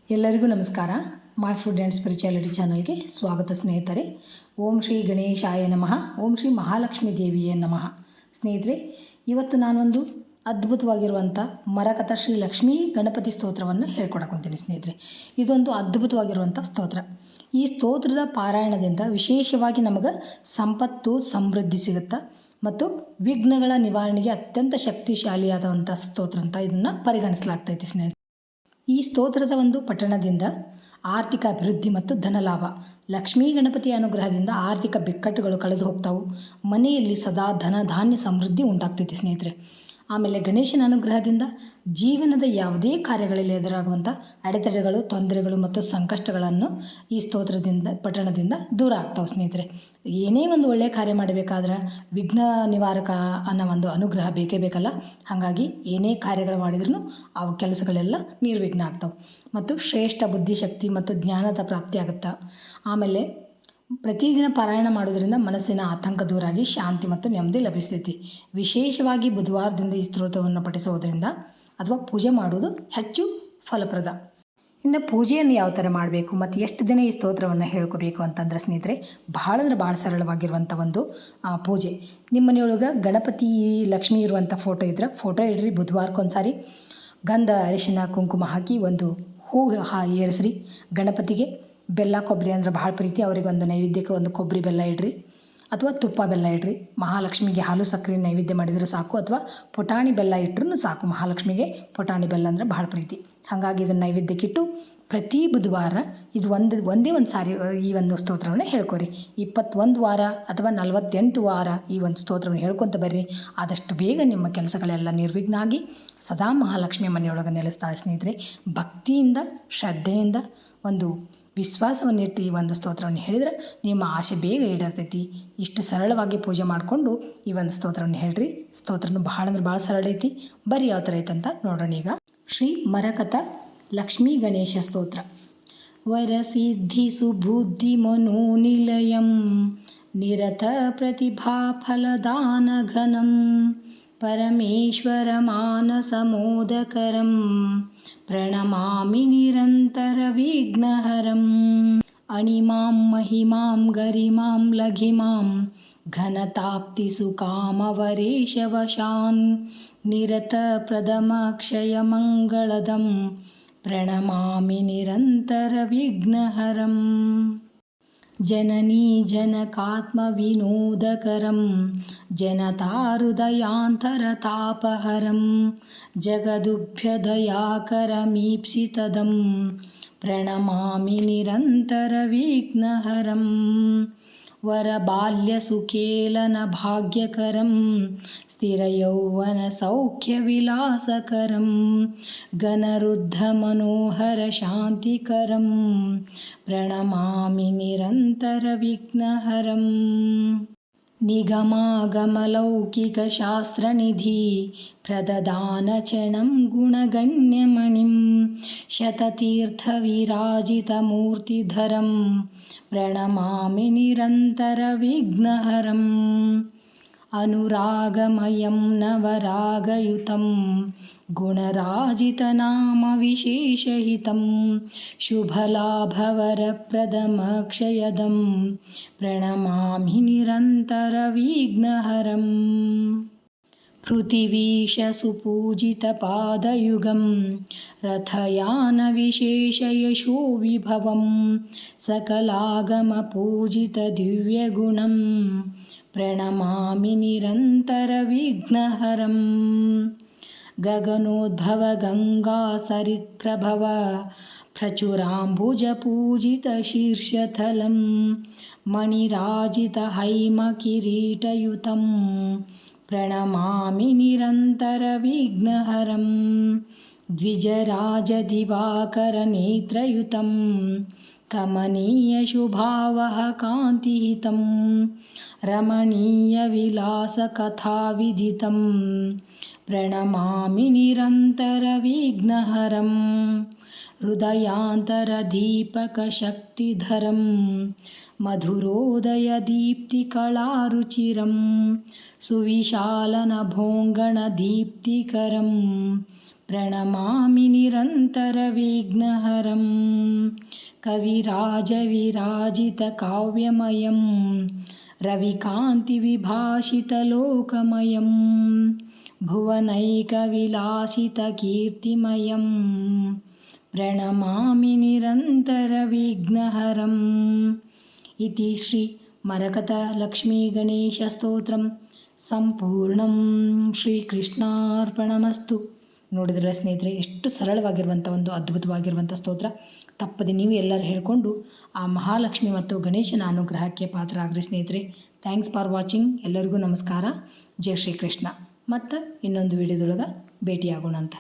ಎಲ್ಲರಿಗೂ ನಮಸ್ಕಾರ. My food and spirituality ಚಾನಲ್ಗೆ ಸ್ವಾಗತ ಸ್ನೇಹಿತರೆ. ಓಂ ಶ್ರೀ ಗಣೇಶಾಯ ನಮಃ. ಓಂ ಶ್ರೀ ಮಹಾಲಕ್ಷ್ಮೀ ದೇವಿಯೇ ನಮಃ. ಸ್ನೇಹಿತರೆ, ಇವತ್ತು ನಾನೊಂದು ಅದ್ಭುತವಾಗಿರುವಂಥ ಮರಕಥ ಶ್ರೀ ಲಕ್ಷ್ಮೀ ಗಣಪತಿ ಸ್ತೋತ್ರವನ್ನು ಹೇಳ್ಕೊಡಕೊಂತೀನಿ ಸ್ನೇಹಿತರೆ. ಇದೊಂದು ಅದ್ಭುತವಾಗಿರುವಂಥ ಸ್ತೋತ್ರ. ಈ ಸ್ತೋತ್ರದ ಪಾರಾಯಣದಿಂದ ವಿಶೇಷವಾಗಿ ನಮಗೆ ಸಂಪತ್ತು ಸಮೃದ್ಧಿ ಸಿಗುತ್ತೆ ಮತ್ತು ವಿಘ್ನಗಳ ನಿವಾರಣೆಗೆ ಅತ್ಯಂತ ಶಕ್ತಿಶಾಲಿಯಾದಂಥ ಸ್ತೋತ್ರ ಅಂತ ಇದನ್ನು ಪರಿಗಣಿಸಲಾಗ್ತೈತಿ ಸ್ನೇಹಿತರೆ. ಈ ಸ್ತೋತ್ರದ ಒಂದು ಪಠಣದಿಂದ ಆರ್ಥಿಕ ಅಭಿವೃದ್ಧಿ ಮತ್ತು ಧನಲಾಭ, ಲಕ್ಷ್ಮೀ ಗಣಪತಿಯ ಅನುಗ್ರಹದಿಂದ ಆರ್ಥಿಕ ಬಿಕ್ಕಟ್ಟುಗಳು ಕಳೆದು ಹೋಗ್ತಾವು. ಮನೆಯಲ್ಲಿ ಸದಾ ಧನ ಧಾನ್ಯ ಸಮೃದ್ಧಿ ಉಂಟಾಗ್ತೈತಿ ಸ್ನೇಹಿತರೆ. ಆಮೇಲೆ ಗಣೇಶನ ಅನುಗ್ರಹದಿಂದ ಜೀವನದ ಯಾವುದೇ ಕಾರ್ಯಗಳಲ್ಲಿ ಎದುರಾಗುವಂಥ ಅಡೆತಡೆಗಳು, ತೊಂದರೆಗಳು ಮತ್ತು ಸಂಕಷ್ಟಗಳನ್ನು ಈ ಸ್ತೋತ್ರದಿಂದ ಪಠಣದಿಂದ ದೂರ ಆಗ್ತಾವೆ ಸ್ನೇಹಿತರೆ. ಏನೇ ಒಂದು ಒಳ್ಳೆಯ ಕಾರ್ಯ ಮಾಡಬೇಕಾದ್ರೆ ವಿಘ್ನ ನಿವಾರಕ ಅನ್ನೋ ಒಂದು ಅನುಗ್ರಹ ಬೇಕೇ ಬೇಕಲ್ಲ. ಹಾಗಾಗಿ ಏನೇ ಕಾರ್ಯಗಳು ಮಾಡಿದ್ರೂ ಅವು ಕೆಲಸಗಳೆಲ್ಲ ನಿರ್ವಿಘ್ನ ಆಗ್ತಾವೆ ಮತ್ತು ಶ್ರೇಷ್ಠ ಬುದ್ಧಿಶಕ್ತಿ ಮತ್ತು ಜ್ಞಾನದ ಪ್ರಾಪ್ತಿ ಆಗುತ್ತೆ. ಆಮೇಲೆ ಪ್ರತಿದಿನ ಪಾರಾಯಣ ಮಾಡೋದ್ರಿಂದ ಮನಸ್ಸಿನ ಆತಂಕ ದೂರಾಗಿ ಶಾಂತಿ ಮತ್ತು ನೆಮ್ಮದಿ ಲಭಿಸ್ತೈತಿ. ವಿಶೇಷವಾಗಿ ಬುಧವಾರದಿಂದ ಈ ಸ್ತೋತ್ರವನ್ನು ಪಠಿಸೋದ್ರಿಂದ ಅಥವಾ ಪೂಜೆ ಮಾಡೋದು ಹೆಚ್ಚು ಫಲಪ್ರದ. ಇನ್ನು ಪೂಜೆಯನ್ನು ಯಾವ ಥರ ಮಾಡಬೇಕು ಮತ್ತು ಎಷ್ಟು ದಿನ ಈ ಸ್ತೋತ್ರವನ್ನು ಹೇಳ್ಕೋಬೇಕು ಅಂತಂದ್ರೆ ಸ್ನೇಹಿತರೆ, ಭಾಳ ಸರಳವಾಗಿರುವಂಥ ಒಂದು ಪೂಜೆ. ನಿಮ್ಮ ಮನೆಯೊಳಗೆ ಗಣಪತಿ ಲಕ್ಷ್ಮಿ ಇರುವಂಥ ಫೋಟೋ ಇದ್ರೆ ಫೋಟೋ ಇಡ್ರಿ. ಬುಧವಾರಕ್ಕೊಂದ್ಸಾರಿ ಗಂಧ ಅರಿಶಿನ ಕುಂಕುಮ ಹಾಕಿ ಒಂದು ಹೂ ಏರಿಸ್ರಿ. ಗಣಪತಿಗೆ ಬೆಲ್ಲ ಕೊಬ್ಬರಿ ಅಂದರೆ ಭಾಳ ಪ್ರೀತಿ, ಅವರಿಗೆ ಒಂದು ನೈವೇದ್ಯಕ್ಕೆ ಒಂದು ಕೊಬ್ಬರಿ ಬೆಲ್ಲ ಇಡ್ರಿ ಅಥವಾ ತುಪ್ಪ ಬೆಲ್ಲ ಇಡ್ರಿ. ಮಹಾಲಕ್ಷ್ಮಿಗೆ ಹಾಲು ಸಕ್ಕರೆ ನೈವೇದ್ಯ ಮಾಡಿದರೂ ಸಾಕು ಅಥವಾ ಪುಟಾಣಿ ಬೆಲ್ಲ ಇಟ್ಟರೂ ಸಾಕು. ಮಹಾಲಕ್ಷ್ಮಿಗೆ ಪುಟಾಣಿ ಬೆಲ್ಲ ಅಂದರೆ ಭಾಳ ಪ್ರೀತಿ. ಹಾಗಾಗಿ ಇದನ್ನು ನೈವೇದ್ಯಕ್ಕಿಟ್ಟು ಪ್ರತಿ ಬುಧವಾರ ಇದು ಒಂದೇ ಒಂದು ಸಾರಿ ಈ ಒಂದು ಸ್ತೋತ್ರವನ್ನು ಹೇಳ್ಕೊರಿ. 21 ವಾರ ಅಥವಾ 48 ವಾರ ಈ ಒಂದು ಸ್ತೋತ್ರವನ್ನು ಹೇಳ್ಕೊತ ಬರ್ರಿ. ಆದಷ್ಟು ಬೇಗ ನಿಮ್ಮ ಕೆಲಸಗಳೆಲ್ಲ ನಿರ್ವಿಘ್ನ ಆಗಿ ಸದಾ ಮಹಾಲಕ್ಷ್ಮಿ ಮನೆಯೊಳಗೆ ನೆಲೆಸ್ತಾಳೆ ಸ್ನೇಹಿತರೆ. ಭಕ್ತಿಯಿಂದ ಶ್ರದ್ಧೆಯಿಂದ ಒಂದು ವಿಶ್ವಾಸವನ್ನಿಟ್ಟು ಈ ಒಂದು ಸ್ತೋತ್ರವನ್ನು ಹೇಳಿದ್ರೆ ನಿಮ್ಮ ಆಸೆ ಬೇಗ ಈಡೇರ್ತೈತಿ. ಇಷ್ಟು ಸರಳವಾಗಿ ಪೂಜೆ ಮಾಡಿಕೊಂಡು ಈ ಒಂದು ಸ್ತೋತ್ರವನ್ನು ಹೇಳ್ರಿ. ಸ್ತೋತ್ರನೂ ಭಾಳ ಸರಳ ಐತಿ. ಬರೀ ಯಾವ ಥರ ಐತಂತ ನೋಡೋಣ ಈಗ. ಶ್ರೀ ಮರಕಥ ಲಕ್ಷ್ಮೀ ಗಣೇಶ ಸ್ತೋತ್ರ. ವರಸಿದ್ಧಿ ಸುಬುದ್ಧಿ ಮನೋನಿಲಯಂ ನಿರತ ಪ್ರತಿಭಾ ಫಲದಾನ ಘನಂ ಪರಮೇಶ್ವರ ಮಾನಸಮೋದಕರಂ ಪ್ರಣಮಾಮಿ ನಿರಂತರ ವಿಘ್ನಹರಂ ಅಣಿಮಾಂ ಮಹಿಮಾಂ ಗರಿಮಾಂ ಲಘಿಮಾಂ ಘನತಾಪ್ತಿ ಸುಕಾಮವರೇಶವಶಾನ್ ನಿರತ ಪ್ರಥಮಕ್ಷಯ ಮಂಗಳದಂ ಪ್ರಣಮಾಮಿ ನಿರಂತರ ವಿಘ್ನಹರಂ ಜನನೀ ಜನಕಾತ್ಮವಿನೋದಕರಂ ಜನತಾಹೃದಯಾಂತರತಾಪಹರಂ ಜಗದುಭ್ಯದಯಾಕರಮೀಪ್ಸಿತದಂ ಪ್ರಣಮಾಮಿ ನಿರಂತರ ವಿಘ್ನಹರಂ ವರಬಾಲ್ಯಸುಖೇಲನ ಭಾಗ್ಯಕರಂ ಸ್ಥಿರಯೌವನ ಸೌಖ್ಯವಿಲಾಸಕರಂ ಗಣರುದ್ಧ ಮನೋಹರ ಶಾಂತಿಕರಂ ಪ್ರಣಮಾಮಿ ನಿರಂತರ ವಿಘ್ನಹರಂ ನಿಗಮಾಗಮಲೌಕಿಕ ಶಾಸ್ತ್ರನಿಧಿ ಪ್ರದದಾನಚಣಂ ಗುಣಗಣ್ಯಮಣಿಂ ಶತತೀರ್ಥವಿರಾಜಿತಮೂರ್ತಿಧರಂ ಪ್ರಣಮಾಮಿ ನಿರಂತರ ವಿಘ್ನಹರಂ ಅನುರಾಗಮಯಂ ನವರಾಗಯುತಂ ಗುಣರಾಜಿತನಾಮವಿಶೇಷಹಿತಂ ಶುಭಲಾಭವರಪ್ರದಮಕ್ಷಯದಂ ಪ್ರಣಮಾಮಿ ನಿರಂತರ ವಿಘ್ನಹರಂ ಪೃಥಿವೀಶ ಸುಪೂಜಿತಪಾದಯುಗಂ ರಥಯಾನವಿಶೇಷಯಶೋ ವಿಭವಂ ಸಕಲಾಗಮಪೂಜಿತದಿವ್ಯಗುಣಂ ಪ್ರಣಮಾಮಿ ನಿರಂತರ ವಿಘ್ನಹರಂ ಗಗನೋದ್ಭವ ಗಂಗಾ ಸರಿತ್ಪ್ರಭವ ಪ್ರಚುರಾಂಬುಜಪೂಜಿತಶೀರ್ಷತಲಂ ಮಣಿರಾಜಿತಹೈಮಕಿರೀಟಯುತಂ ಪ್ರಣಮಾಮಿ ನಿರಂತರ ವಿಘ್ನಹರಂ ದ್ವಿಜರಾಜದಿವಾಕರನೇತ್ರಯುತಂ ಕಮನೀಯಶುಭಾವಹ ಕಾಂತಿಹಿತಂ ರಮಣೀಯವಿಲಾಸಕಥಾವಿದಿತಂ ಪ್ರಣಮಾಮಿ ನಿರಂತರ ವಿಘ್ನಹರಂ ಹೃದಯಾಂತರದೀಪಕಶಕ್ತಿಧರಂ ಮಧುರೋದಯದೀಪ್ತಿಕಳಾರುಚಿರಂ ಸುವಿಶಾಲನಭೋಂಗಣದೀಪ್ತಿಕರಂ ಪ್ರಣಮಾಮಿ ನಿರಂತರ ವಿಘ್ನಹರಂ ಕವಿರಾಜವಿರಾಜಿತಕಾವ್ಯಮಯಂ ರವಿಕಾಂತಿವಿಭಾಷಿತಲೋಕಮಯಂ ಭುವನೈಕವಿಲಾಸಿತಕೀರ್ತಿಮಯಂ ಪ್ರಣಮಾಮಿ ನಿರಂತರ ವಿಘ್ನಹರಂ ಇತಿ ಶ್ರೀ ಮರಕತಲಕ್ಷ್ಮೀ ಗಣೇಶ ಸ್ತೋತ್ರಂ ಸಂಪೂರ್ಣಂ ಶ್ರೀಕೃಷ್ಣಾರ್ಪಣಮಸ್ತು. ನೋಡಿದ್ರಲ್ಲ ಸ್ನೇಹಿತರೆ, ಎಷ್ಟು ಸರಳವಾಗಿರುವಂಥ ಒಂದು ಅದ್ಭುತವಾಗಿರುವಂಥ ಸ್ತೋತ್ರ. ತಪ್ಪದೆ ನೀವು ಎಲ್ಲರೂ ಹೇಳಿಕೊಂಡು ಆ ಮಹಾಲಕ್ಷ್ಮಿ ಮತ್ತು ಗಣೇಶನ ಅನುಗ್ರಹಕ್ಕೆ ಪಾತ್ರ ಆಗ್ರಿ ಸ್ನೇಹಿತರೆ. Thanks for watching. ಎಲ್ಲರಿಗೂ ನಮಸ್ಕಾರ. ಜೈ ಶ್ರೀಕೃಷ್ಣ. ಮತ್ತು ಇನ್ನೊಂದು ವಿಡಿಯೋದೊಳಗೆ ಭೇಟಿಯಾಗೋಣ ಅಂತ.